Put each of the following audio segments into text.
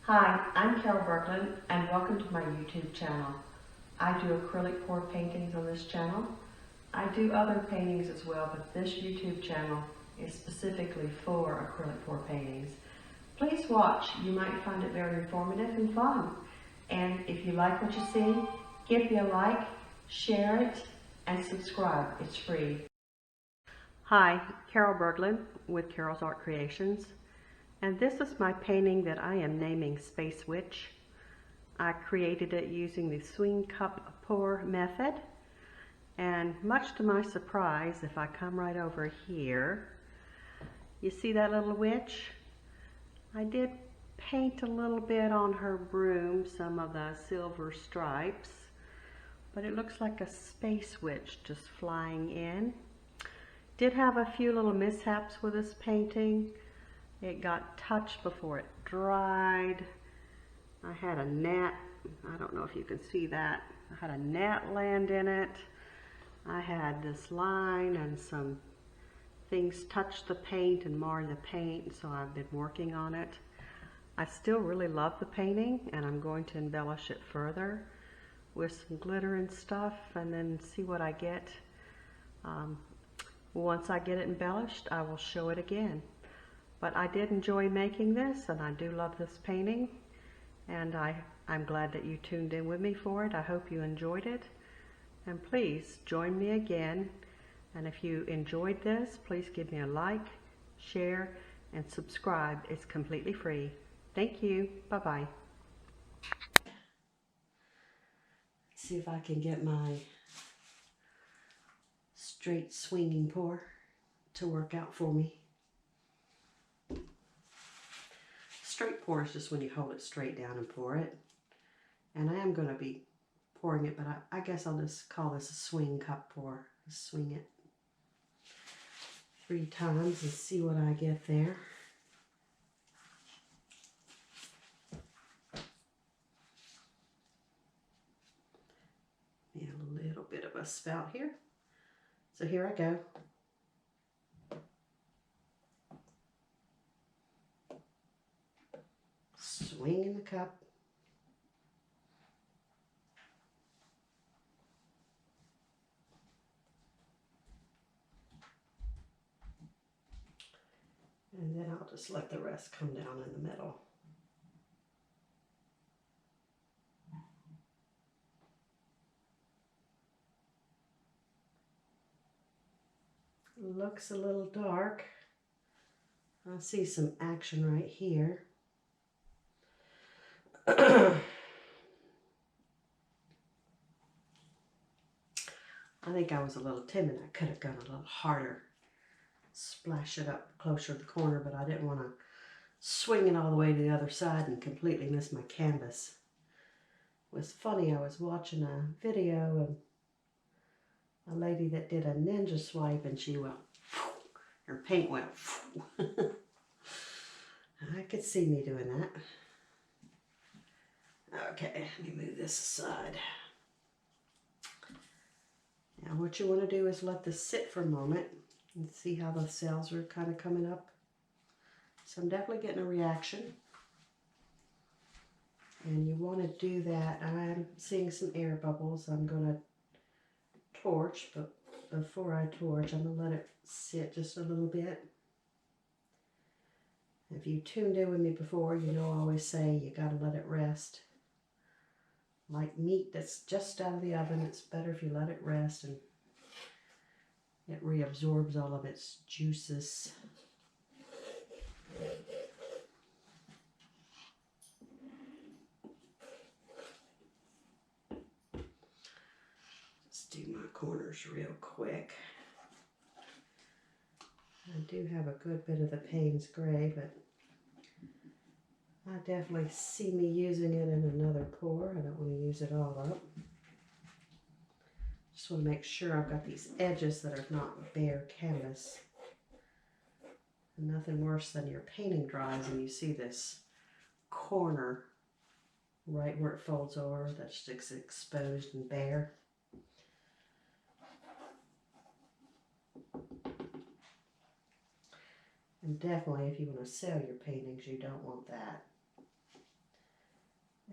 Hi, I'm Carol Berglund and welcome to my YouTube channel. I do acrylic pour paintings on this channel. I do other paintings as well, but this YouTube channel is specifically for acrylic pour paintings. Please watch, you might find it very informative and fun. And if you like what you see, give me a like, share it, and subscribe. It's free. Hi, Carol Berglund with Carol's Art Creations. And this is my painting that I am naming Space Witch. I created it using the swing cup pour method. And much to my surprise, if I come right over here, you see that little witch? I did paint a little bit on her broom, some of the silver stripes, but it looks like a space witch just flying in. Did have a few little mishaps with this painting. It got touched before it dried. I had a gnat, I don't know if you can see that, I had a gnat land in it. I had this line and some things touch the paint and mar the paint, so I've been working on it. I still really love the painting and I'm going to embellish it further with some glitter and stuff and then see what I get. Once I get it embellished, I will show it again. But I did enjoy making this and I do love this painting, and I'm glad that you tuned in with me for it. I hope you enjoyed it, and please join me again. And if you enjoyed this, please give me a like, share, and subscribe. It's completely free. Thank you. Bye-bye. Let's see if I can get my straight swinging pour to work out for me. Straight pour is just when you hold it straight down and pour it. And I am going to be pouring it, but I guess I'll just call this a swing cup pour. Just swing it 3 times and see what I get there. Yeah, a little bit of a spout here. So here I go. Swing in the cup. And then I'll just let the rest come down in the middle. Looks a little dark. I see some action right here. I think I was a little timid. I could have gone a little harder. Splash it up closer to the corner, but I didn't want to swing it all the way to the other side and completely miss my canvas. It was funny, I was watching a video and a lady that did a ninja swipe and she went, her paint went. I could see me doing that. Okay, let me move this aside. Now what you want to do is let this sit for a moment and see how the cells are kind of coming up. So I'm definitely getting a reaction. And you want to do that. I'm seeing some air bubbles. I'm going to torch, but before I torch, I'm going to let it sit just a little bit. If you tuned in with me before, you know I always say you got to let it rest. Like meat that's just out of the oven, it's better if you let it rest and it reabsorbs all of its juices. Let's do my corners real quick. I do have a good bit of the Payne's Gray, but I definitely see me using it in another pour. I don't want to use it all up. Just want to make sure I've got these edges that are not bare canvas. And nothing worse than your painting dries and you see this corner right where it folds over that's just exposed and bare. And definitely if you want to sell your paintings, you don't want that.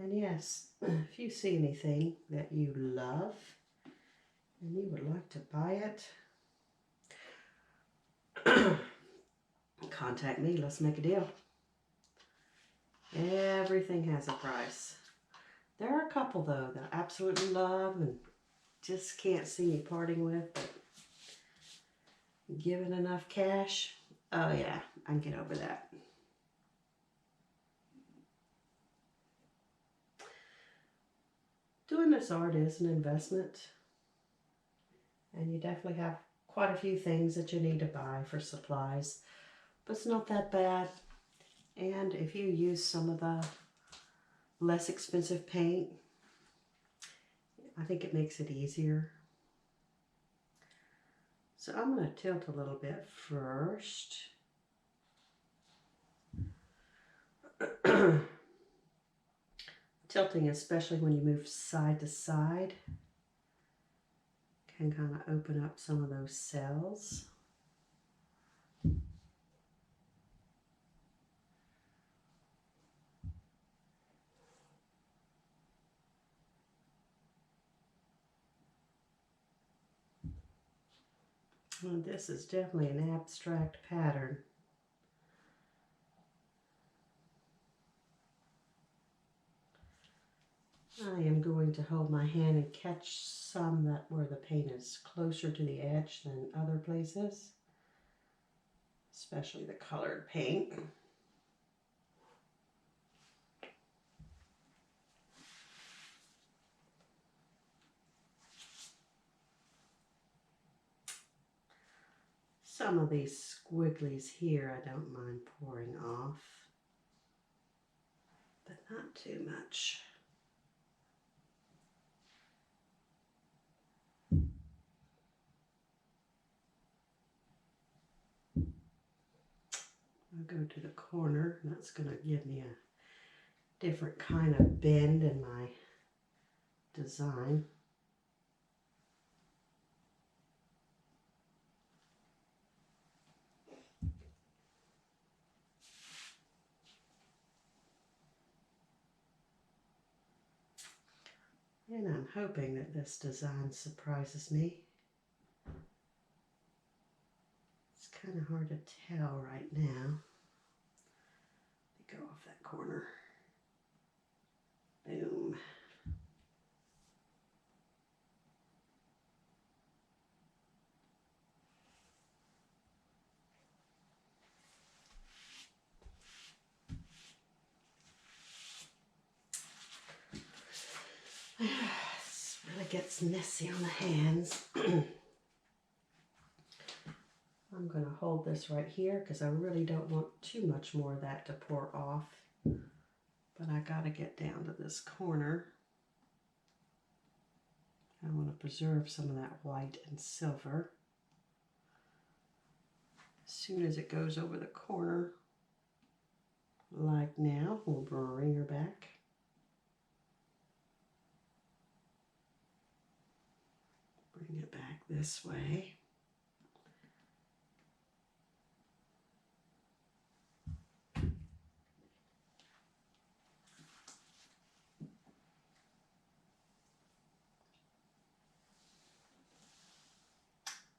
And yes, if you see anything that you love and you would like to buy it, contact me. Let's make a deal. Everything has a price. There are a couple, though, that I absolutely love and just can't see me parting with, but given enough cash, oh yeah, I can get over that. Doing this art is an investment, and you definitely have quite a few things that you need to buy for supplies, but it's not that bad. And if you use some of the less expensive paint, I think it makes it easier. So I'm going to tilt a little bit first. Tilting, especially when you move side to side, can kind of open up some of those cells. Well, this is definitely an abstract pattern. I am going to hold my hand and catch some that where the paint is closer to the edge than other places, especially the colored paint. Some of these squigglies here I don't mind pouring off, but not too much. I'll go to the corner, and that's going to give me a different kind of bend in my design. And I'm hoping that this design surprises me. It's kind of hard to tell right now. Let me go off that corner. Boom. This really gets messy on the hands. I'm going to hold this right here because I really don't want too much more of that to pour off. But I got to get down to this corner. I want to preserve some of that white and silver. As soon as it goes over the corner, like now, we'll bring her back. Bring it back this way.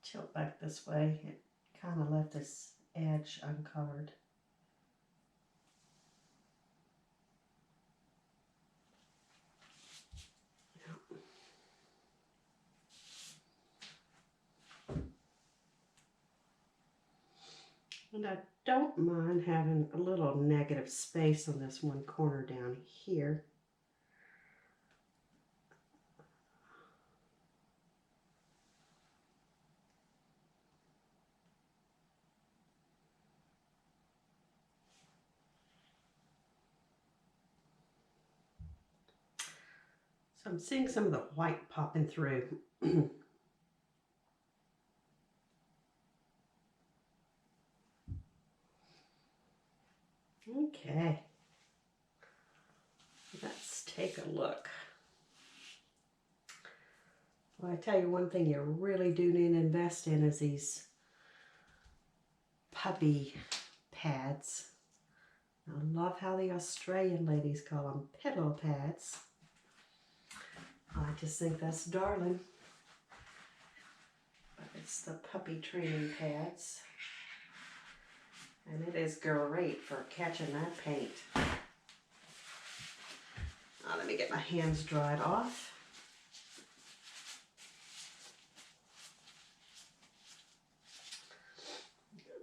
Tilt back this way. It kind of left this edge uncolored. And I don't mind having a little negative space on this one corner down here. So I'm seeing some of the white popping through. Okay, let's take a look. Well, I tell you one thing you really do need to invest in is these puppy pads. I love how the Australian ladies call them pillow pads. I just think that's darling. But it's the puppy training pads. And it is great for catching that paint. Now let me get my hands dried off.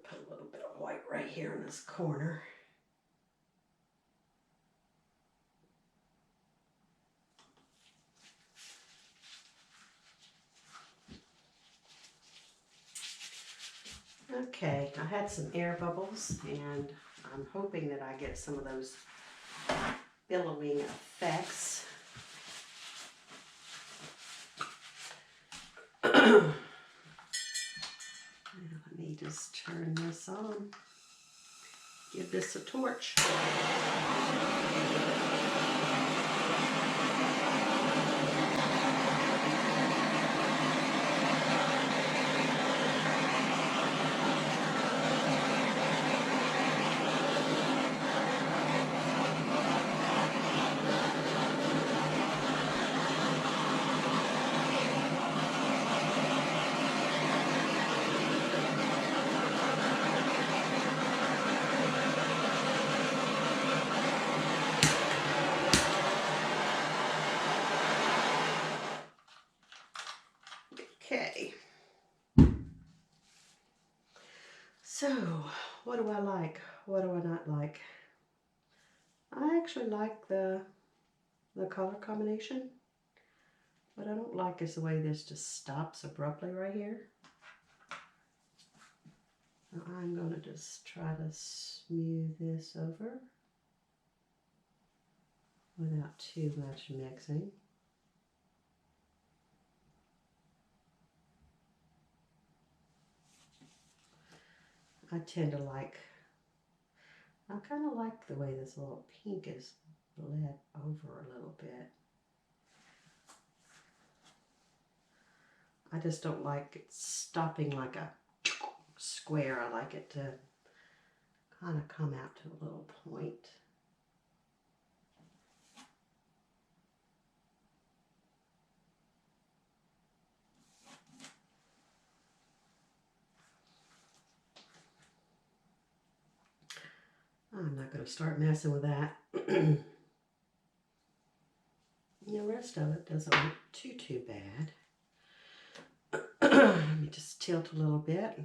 Put a little bit of white right here in this corner. Okay, I had some air bubbles and I'm hoping that I get some of those billowing effects. Let me just turn this on. Give this a torch. Okay. So, what do I like? What do I not like? I actually like the color combination. What I don't like is the way this just stops abruptly right here. Now I'm going to just try to smooth this over without too much mixing. I tend to like, I kind of like the way this little pink is bled over a little bit. I just don't like it stopping like a square. I like it to kind of come out to a little point. I'm not going to start messing with that. The rest of it doesn't look too bad. Let me just tilt a little bit.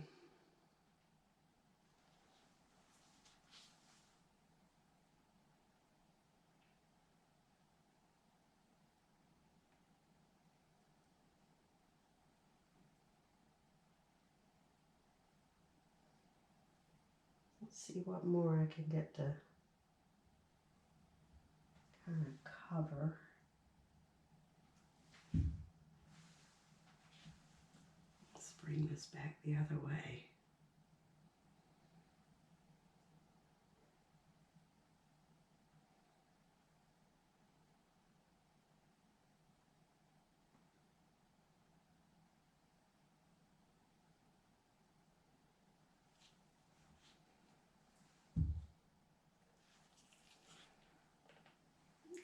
Let's see what more I can get to kind of cover. Let's bring this back the other way.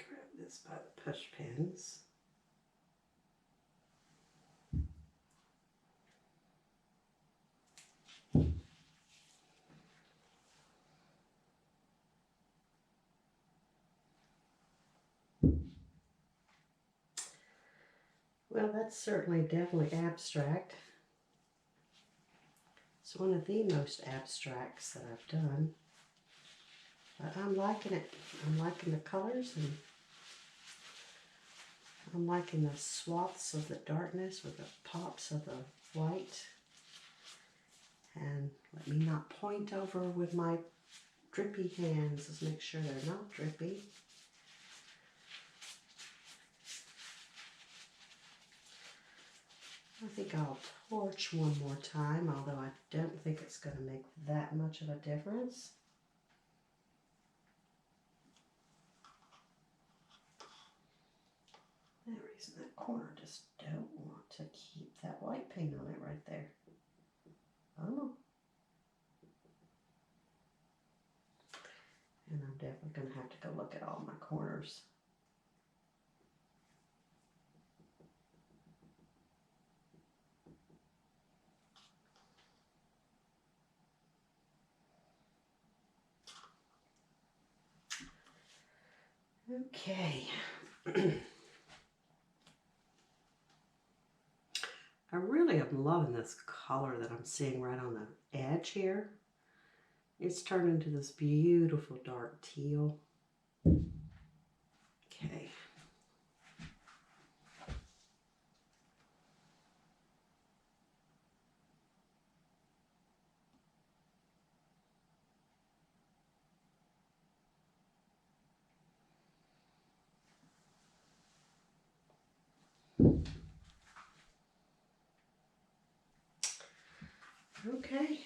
Grab this by the push pins. Well, that's certainly definitely abstract. It's one of the most abstracts that I've done. But I'm liking it. I'm liking the colors and I'm liking the swaths of the darkness with the pops of the white. And let me not point over with my drippy hands. Let's make sure they're not drippy. I think I'll torch one more time, although I don't think it's going to make that much of a difference. That reason that corner just don't want to keep that white paint on it right there. Oh. And definitely going to have to go look at all my corners. Okay. I really am loving this color that I'm seeing right on the edge here. It's turned into this beautiful dark teal. Okay. Okay.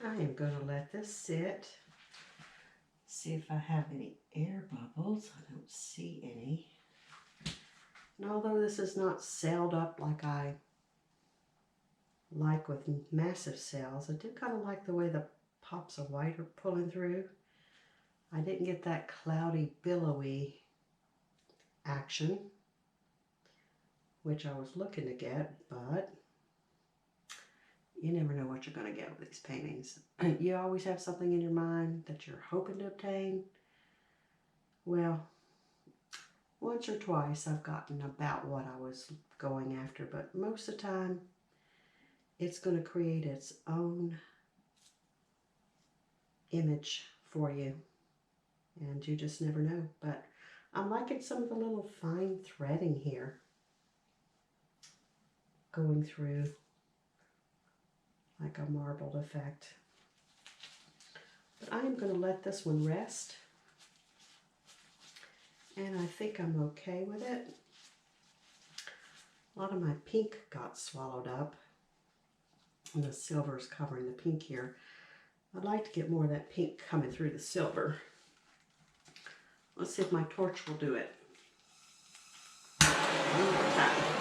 I am going to let this sit. See if I have any air bubbles. I don't see any. And although this is not sailed up like I like with massive sails, I do kind of like the way the pops of white are pulling through. I didn't get that cloudy, billowy action, which I was looking to get, but you never know what you're going to get with these paintings. You always have something in your mind that you're hoping to obtain. Well, once or twice I've gotten about what I was going after, but most of the time it's going to create its own image for you, and you just never know. But I'm liking some of the little fine threading here going through like a marbled effect. But I am going to let this one rest, and I think I'm okay with it. A lot of my pink got swallowed up, and the silver is covering the pink here. I'd like to get more of that pink coming through the silver. Let's see if my torch will do it. One more time.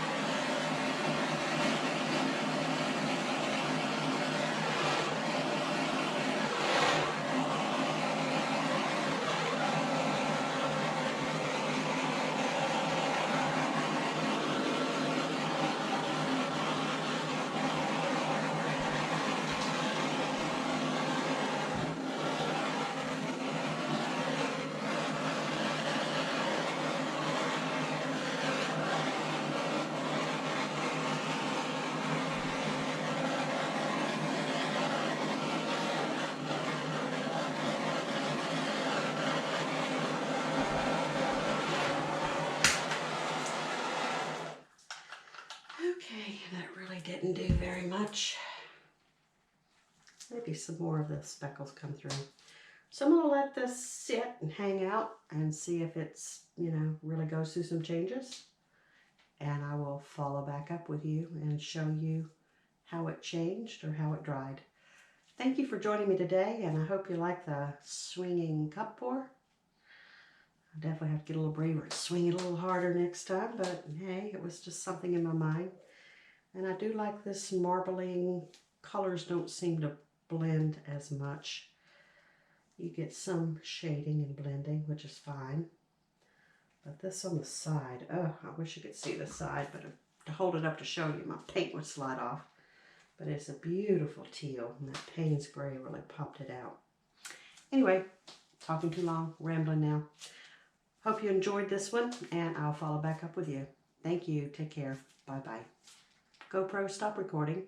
Okay, that really didn't do very much. Maybe some more of the speckles come through. So I'm going to let this sit and hang out and see if it's, really goes through some changes. And I will follow back up with you and show you how it changed or how it dried. Thank you for joining me today, and I hope you like the swinging cup pour. I definitely have to get a little braver and swing it a little harder next time, but hey, it was just something in my mind. And I do like this marbling. Colors don't seem to blend as much. You get some shading and blending, which is fine. But this on the side, oh, I wish you could see the side, but to hold it up to show you, my paint would slide off. But it's a beautiful teal, and that Payne's Gray really popped it out. Anyway, talking too long, rambling now. Hope you enjoyed this one, and I'll follow back up with you. Thank you. Take care. Bye-bye. GoPro, stop recording.